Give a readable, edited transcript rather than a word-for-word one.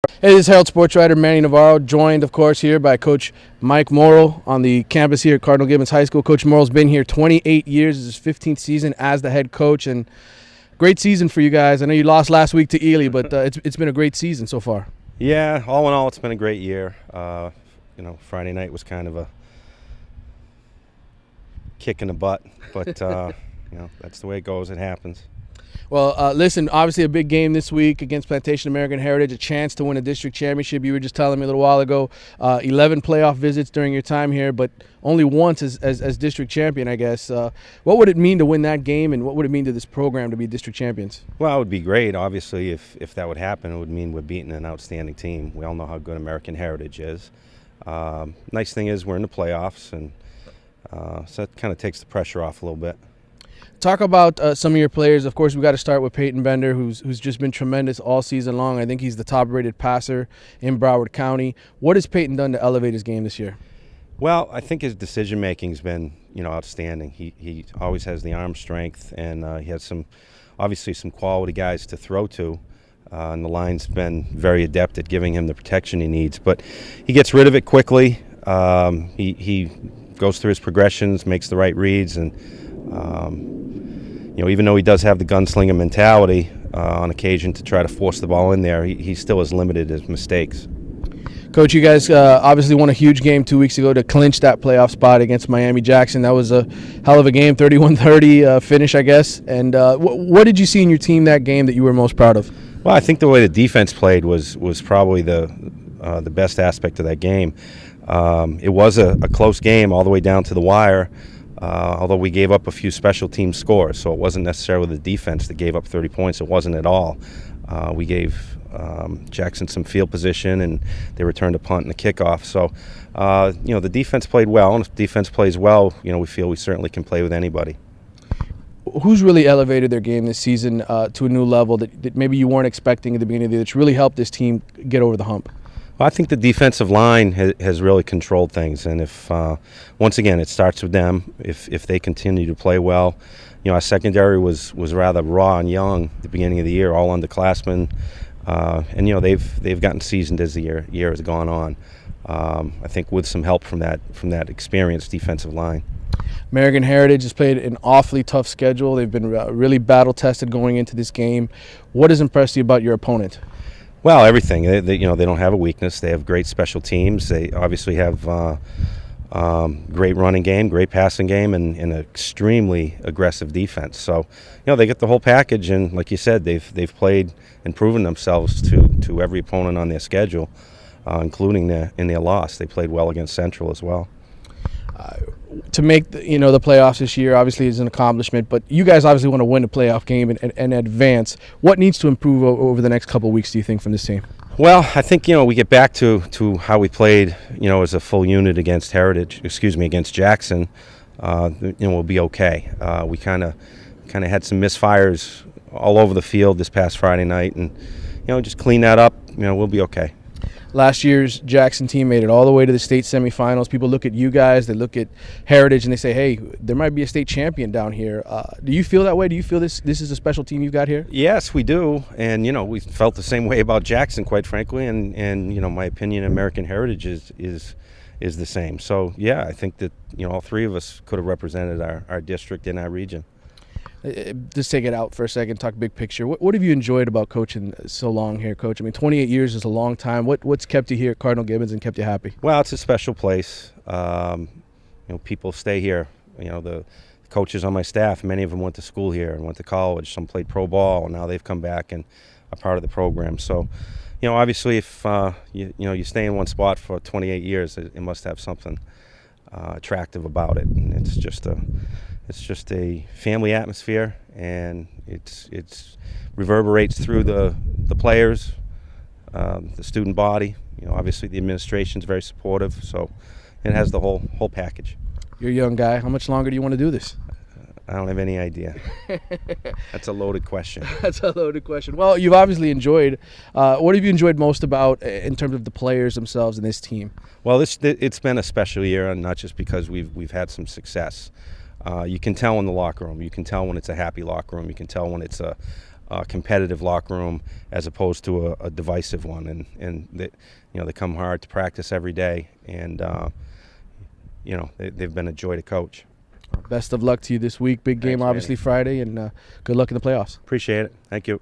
Hey, this is Herald sportswriter Manny Navarro, joined, of course, here by Coach Mike Morrill on the campus here at Cardinal Gibbons High School. Coach Morrill's been here 28 years. This is his 15th season as the head coach, and great season for you guys. I know you lost last week to Ely, but it's been a great season so far. Yeah, all in all, it's been a great year. Friday night was kind of a kick in the butt, but that's the way it goes. It happens. Well, listen, obviously a big game this week against Plantation American Heritage, a chance to win a district championship. You were just telling me a little while ago, 11 playoff visits during your time here, but only once as district champion, I guess. What would it mean to win that game, and what would it mean to this program to be district champions? Well, it would be great. Obviously, if that would happen, it would mean we're beating an outstanding team. We all know how good American Heritage is. Nice thing is we're in the playoffs, and so that kind of takes the pressure off a little bit. Talk about some of your players. Of course, we got to start with Peyton Vendor, who's just been tremendous all season long. I think he's the top-rated passer in Broward County. What has Peyton done to elevate his game this year? Well, I think his decision-making's been, outstanding. He always has the arm strength, and he has some quality guys to throw to. And the line's been very adept at giving him the protection he needs. But he gets rid of it quickly. He goes through his progressions, makes the right reads, and even though he does have the gunslinger mentality on occasion to try to force the ball in there, he still has limited his mistakes. Coach, you guys obviously won a huge game 2 weeks ago to clinch that playoff spot against Miami Jackson. That was a hell of a game, 31-30 finish, I guess. And what did you see in your team that game that you were most proud of? Well, I think the way the defense played was probably the best aspect of that game. It was a close game all the way down to the wire. Although we gave up a few special team scores, so it wasn't necessarily the defense that gave up 30 points. It wasn't at all. We gave Jackson some field position, and they returned a punt and a kickoff. So, the defense played well, and if defense plays well, we feel we certainly can play with anybody. Who's really elevated their game this season to a new level that maybe you weren't expecting at the beginning of the year that's really helped this team get over the hump? Well, I think the defensive line has really controlled things, and if once again it starts with them. If they continue to play well, our secondary was rather raw and young at the beginning of the year, all underclassmen, and they've gotten seasoned as the year has gone on. I think with some help from that experienced defensive line. American Heritage has played an awfully tough schedule. They've been really battle tested going into this game. What has impressed you about your opponent? Well, everything. They don't have a weakness. They have great special teams. They obviously have great running game, great passing game, and an extremely aggressive defense. So, they get the whole package. And like you said, they've played and proven themselves to every opponent on their schedule, including in their loss. They played well against Central as well. To make the playoffs this year obviously is an accomplishment, but you guys obviously want to win a playoff game and advance. What needs to improve over the next couple of weeks, do you think, from this team? Well, I think we get back to how we played as a full unit against Jackson. We'll be okay. We kind of had some misfires all over the field this past Friday night, and just clean that up. We'll be okay. Last year's Jackson team made it all the way to the state semifinals. People look at you guys, they look at Heritage, and they say, hey, there might be a state champion down here. Do you feel that way? Do you feel this is a special team you've got here? Yes, we do. And, we felt the same way about Jackson, quite frankly. And my opinion, American Heritage is the same. So, yeah, I think that, all three of us could have represented our district in our region. Just take it out for a second, talk big picture. What have you enjoyed about coaching so long here, Coach? I mean, 28 years is a long time. What's kept you here at Cardinal Gibbons and kept you happy? Well, it's a special place. People stay here. The coaches on my staff, many of them went to school here and went to college. Some played pro ball, and now they've come back and are part of the program. So, obviously, if you stay in one spot for 28 years, it must have something attractive about it, and it's just a family atmosphere, and it's reverberates through the players, the student body. Obviously the administration's very supportive, so it has the whole package. You're a young guy. How much longer do you want to do this? I don't have any idea. That's a loaded question. That's a loaded question. Well, you've obviously enjoyed. What have you enjoyed most about in terms of the players themselves and this team? Well, it's been a special year, and not just because we've had some success. You can tell in the locker room. You can tell when it's a happy locker room. You can tell when it's a competitive locker room as opposed to a divisive one. And they, they come hard to practice every day, and they've been a joy to coach. Best of luck to you this week. Big game, Thanks, obviously, Manny. Friday, and good luck in the playoffs. Appreciate it. Thank you.